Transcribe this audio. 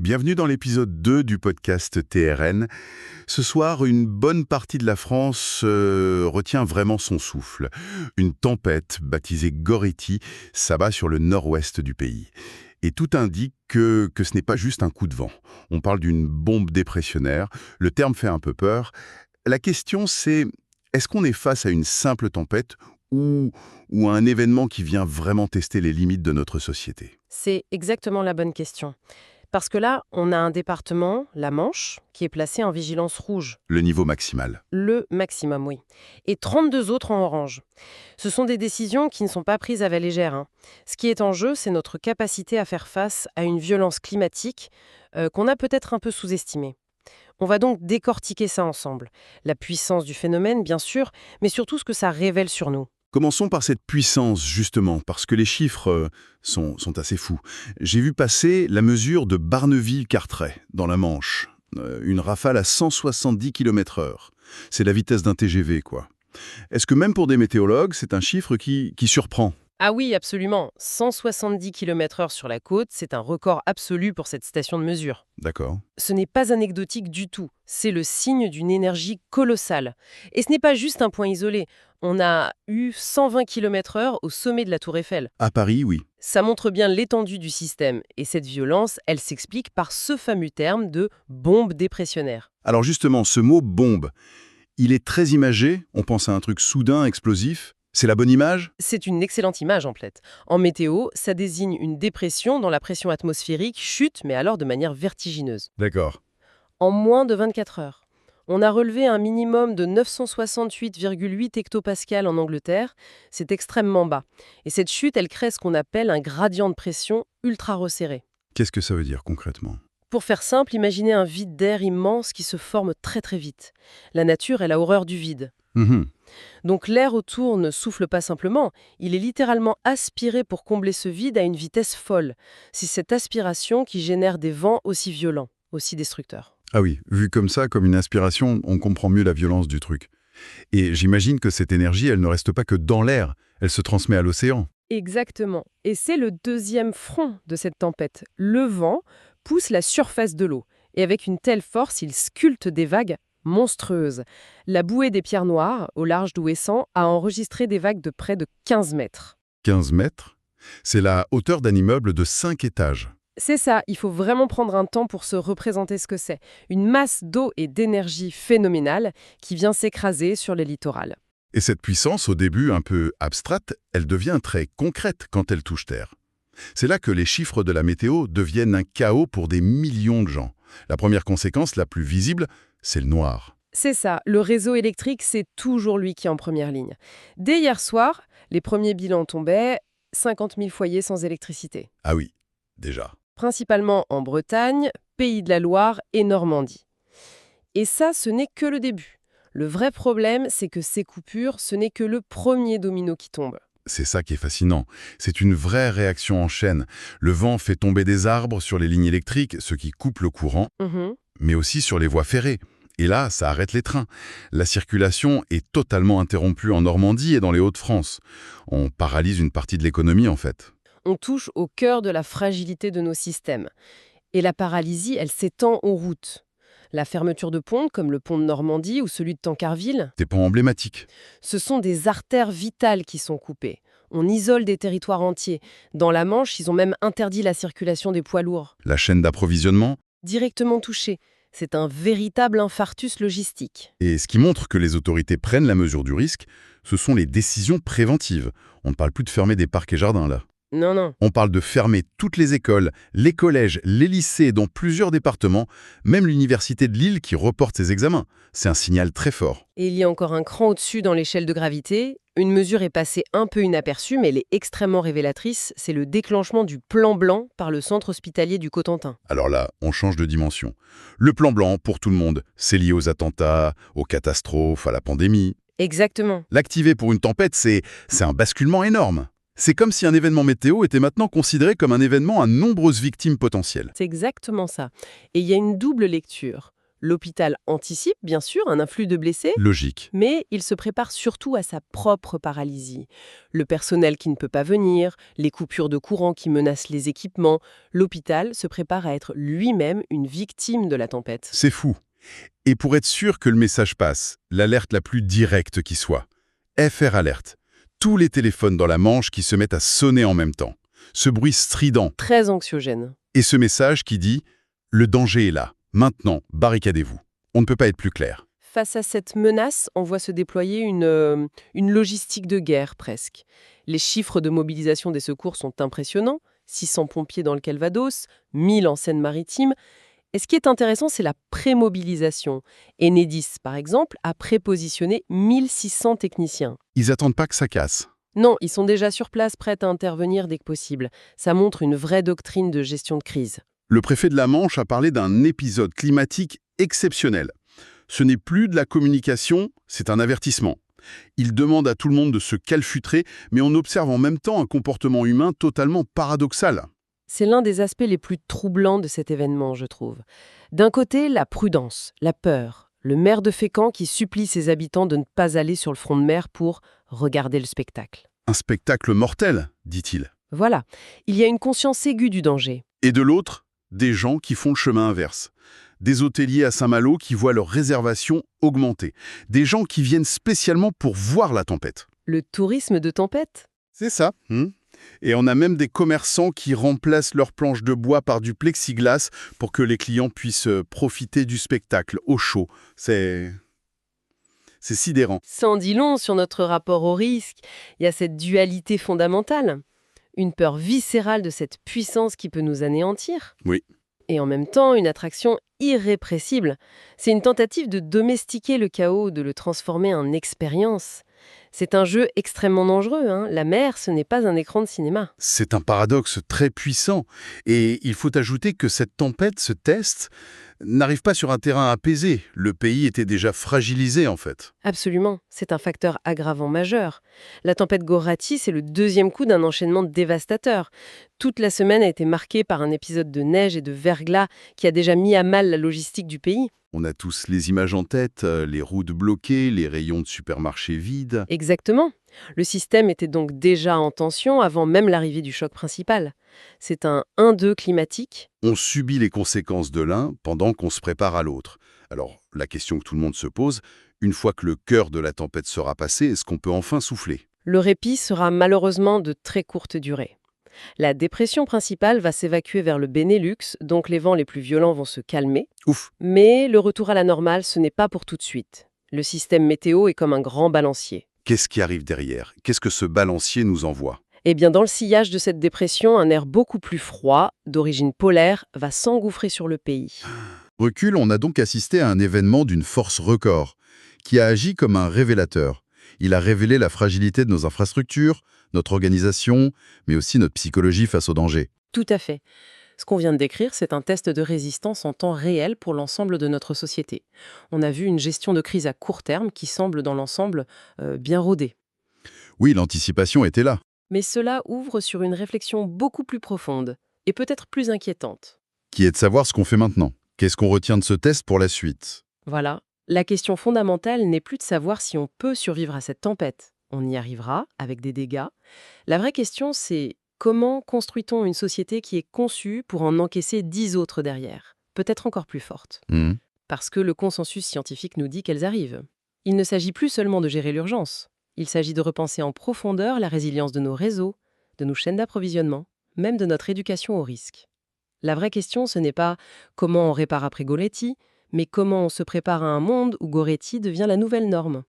Bienvenue dans l'épisode 2 du podcast TRN. Ce soir, une bonne partie de la France retient vraiment son souffle. Une tempête, baptisée Goretti, s'abat sur le nord-ouest du pays. Et tout indique que ce n'est pas juste un coup de vent. On parle d'une bombe dépressionnaire. Le terme fait un peu peur. La question, c'est, est-ce qu'on est face à une simple tempête ou à un événement qui vient vraiment tester les limites de notre société? C'est exactement la bonne question. Parce que là, on a un département, la Manche, qui est placé en vigilance rouge. Le niveau maximal. Le maximum, oui. Et 32 autres en orange. Ce sont des décisions qui ne sont pas prises à la légère, hein. Ce qui est en jeu, c'est notre capacité à faire face à une violence climatique qu'on a peut-être un peu sous-estimée. On va donc décortiquer ça ensemble. La puissance du phénomène, bien sûr, mais surtout ce que ça révèle sur nous. Commençons par cette puissance, justement, parce que les chiffres sont assez fous. J'ai vu passer la mesure de Barneville-Carteret, dans la Manche. Une rafale à 170 km/h. C'est la vitesse d'un TGV, quoi. Est-ce que même pour des météorologues, c'est un chiffre qui surprend? Ah oui, absolument. 170 km/h sur la côte, c'est un record absolu pour cette station de mesure. D'accord. Ce n'est pas anecdotique du tout, c'est le signe d'une énergie colossale. Et ce n'est pas juste un point isolé. On a eu 120 km/h au sommet de la Tour Eiffel. À Paris, oui. Ça montre bien l'étendue du système. Et cette violence, elle s'explique par ce fameux terme de bombe dépressionnaire. Alors justement, ce mot « bombe », il est très imagé, on pense à un truc soudain, explosif. C'est la bonne image? C'est une excellente image en fait. En météo, ça désigne une dépression dont la pression atmosphérique chute, mais alors de manière vertigineuse. D'accord. En moins de 24 heures. On a relevé un minimum de 968,8 hectopascales en Angleterre. C'est extrêmement bas. Et cette chute, elle crée ce qu'on appelle un gradient de pression ultra resserré. Qu'est-ce que ça veut dire concrètement? Pour faire simple, imaginez un vide d'air immense qui se forme très très vite. La nature, elle a horreur du vide. Donc l'air autour ne souffle pas simplement, il est littéralement aspiré pour combler ce vide à une vitesse folle. C'est cette aspiration qui génère des vents aussi violents, aussi destructeurs. Ah oui, vu comme ça, comme une inspiration, on comprend mieux la violence du truc. Et j'imagine que cette énergie, elle ne reste pas que dans l'air, elle se transmet à l'océan. Exactement. Et c'est le deuxième front de cette tempête. Le vent pousse la surface de l'eau. Et avec une telle force, il sculpte des vagues monstrueuses. La bouée des pierres noires, au large d'Ouessant, a enregistré des vagues de près de 15 mètres. 15 mètres? C'est la hauteur d'un immeuble de 5 étages. C'est ça, il faut vraiment prendre un temps pour se représenter ce que c'est. Une masse d'eau et d'énergie phénoménale qui vient s'écraser sur les littorales. Et cette puissance, au début un peu abstraite, elle devient très concrète quand elle touche terre. C'est là que les chiffres de la météo deviennent un chaos pour des millions de gens. La première conséquence, la plus visible, c'est le noir. C'est ça, le réseau électrique, c'est toujours lui qui est en première ligne. Dès hier soir, les premiers bilans tombaient, 50 000 foyers sans électricité. Ah oui, déjà. Principalement en Bretagne, Pays de la Loire et Normandie. Et ça, ce n'est que le début. Le vrai problème, c'est que ces coupures, ce n'est que le premier domino qui tombe. C'est ça qui est fascinant. C'est une vraie réaction en chaîne. Le vent fait tomber des arbres sur les lignes électriques, ce qui coupe le courant, mais aussi sur les voies ferrées. Et là, ça arrête les trains. La circulation est totalement interrompue en Normandie et dans les Hauts-de-France. On paralyse une partie de l'économie, en fait. On touche au cœur de la fragilité de nos systèmes. Et la paralysie, elle s'étend aux routes. La fermeture de ponts, comme le pont de Normandie ou celui de Tancarville, Des ponts emblématiques. ce sont des artères vitales qui sont coupées. On isole des territoires entiers. Dans la Manche, ils ont même interdit la circulation des poids lourds. La chaîne d'approvisionnement. Directement touchée. C'est un véritable infarctus logistique. Et ce qui montre que les autorités prennent la mesure du risque, ce sont les décisions préventives. On ne parle plus de fermer des parcs et jardins, là. Non, non. On parle de fermer toutes les écoles, les collèges, les lycées dans plusieurs départements, même l'université de Lille qui reporte ses examens. C'est un signal très fort. Et il y a encore un cran au-dessus dans l'échelle de gravité. Une mesure est passée un peu inaperçue, mais elle est extrêmement révélatrice. C'est le déclenchement du plan blanc par le centre hospitalier du Cotentin. Alors là, on change de dimension. Le plan blanc, pour tout le monde, c'est lié aux attentats, aux catastrophes, à la pandémie. Exactement. L'activer pour une tempête, c'est un basculement énorme. C'est comme si un événement météo était maintenant considéré comme un événement à nombreuses victimes potentielles. C'est exactement ça. Et il y a une double lecture. L'hôpital anticipe, bien sûr, un afflux de blessés, Logique. mais il se prépare surtout à sa propre paralysie. Le personnel qui ne peut pas venir, les coupures de courant qui menacent les équipements, l'hôpital se prépare à être lui-même une victime de la tempête. C'est fou. Et pour être sûr que le message passe, l'alerte la plus directe qui soit. FR Alerte. Tous les téléphones dans la Manche qui se mettent à sonner en même temps. Ce bruit strident. Très anxiogène. Et ce message qui dit « Le danger est là. Maintenant, barricadez-vous ». On ne peut pas être plus clair. Face à cette menace, on voit se déployer une logistique de guerre presque. Les chiffres de mobilisation des secours sont impressionnants. 600 pompiers dans le Calvados, 1000 en Seine-Maritime. Et ce qui est intéressant, c'est la prémobilisation. Enedis, par exemple, a prépositionné 1600 techniciens. Ils attendent pas que ça casse. Non, ils sont déjà sur place, prêts à intervenir dès que possible. Ça montre une vraie doctrine de gestion de crise. Le préfet de la Manche a parlé d'un épisode climatique exceptionnel. Ce n'est plus de la communication, c'est un avertissement. Il demande à tout le monde de se calfutrer, mais on observe en même temps un comportement humain totalement paradoxal. C'est l'un des aspects les plus troublants de cet événement, je trouve. D'un côté, la prudence, la peur. Le maire de Fécamp qui supplie ses habitants de ne pas aller sur le front de mer pour regarder le spectacle. Un spectacle mortel, dit-il. Voilà, il y a une conscience aiguë du danger. Et de l'autre, des gens qui font le chemin inverse. Des hôteliers à Saint-Malo qui voient leurs réservations augmenter. Des gens qui viennent spécialement pour voir la tempête. Le tourisme de tempête ? C'est ça. Et on a même des commerçants qui remplacent leurs planches de bois par du plexiglas pour que les clients puissent profiter du spectacle au chaud. C'est sidérant. Ça en dit long sur notre rapport au risque. Il y a cette dualité fondamentale. Une peur viscérale de cette puissance qui peut nous anéantir. Oui. Et en même temps, une attraction irrépressible. C'est une tentative de domestiquer le chaos, de le transformer en expérience. C'est un jeu extrêmement dangereux, hein. La mer, ce n'est pas un écran de cinéma. C'est un paradoxe très puissant. Et il faut ajouter que cette tempête, ce test, n'arrive pas sur un terrain apaisé. Le pays était déjà fragilisé, en fait. Absolument, c'est un facteur aggravant majeur. La tempête Gorrati, c'est le deuxième coup d'un enchaînement dévastateur. Toute la semaine a été marquée par un épisode de neige et de verglas qui a déjà mis à mal la logistique du pays. On a tous les images en tête, les routes bloquées, les rayons de supermarchés vides. Exactement. Le système était donc déjà en tension avant même l'arrivée du choc principal. C'est un 1-2 climatique. On subit les conséquences de l'un pendant qu'on se prépare à l'autre. Alors, la question que tout le monde se pose, une fois que le cœur de la tempête sera passé, est-ce qu'on peut enfin souffler ? Le répit sera malheureusement de très courte durée. La dépression principale va s'évacuer vers le Benelux, donc les vents les plus violents vont se calmer. Ouf. Mais le retour à la normale, ce n'est pas pour tout de suite. Le système météo est comme un grand balancier. Qu'est-ce qui arrive derrière ? Qu'est-ce que ce balancier nous envoie ? Eh bien, dans le sillage de cette dépression, un air beaucoup plus froid, d'origine polaire, va s'engouffrer sur le pays. Recul, on a donc assisté à un événement d'une force record, qui a agi comme un révélateur. Il a révélé la fragilité de nos infrastructures, notre organisation, mais aussi notre psychologie face au danger. Tout à fait. Ce qu'on vient de décrire, c'est un test de résistance en temps réel pour l'ensemble de notre société. On a vu une gestion de crise à court terme qui semble, dans l'ensemble, bien rodée. Oui, l'anticipation était là. Mais cela ouvre sur une réflexion beaucoup plus profonde, et peut-être plus inquiétante. Qui est de savoir ce qu'on fait maintenant. Qu'est-ce qu'on retient de ce test pour la suite ? Voilà. La question fondamentale n'est plus de savoir si on peut survivre à cette tempête. On y arrivera, avec des dégâts. La vraie question, c'est comment construit-on une société qui est conçue pour en encaisser 10 autres derrière, peut-être encore plus fortes. Parce que le consensus scientifique nous dit qu'elles arrivent. Il ne s'agit plus seulement de gérer l'urgence. Il s'agit de repenser en profondeur la résilience de nos réseaux, de nos chaînes d'approvisionnement, même de notre éducation au risque. La vraie question, ce n'est pas comment on répare après Goretti, mais comment on se prépare à un monde où Goretti devient la nouvelle norme.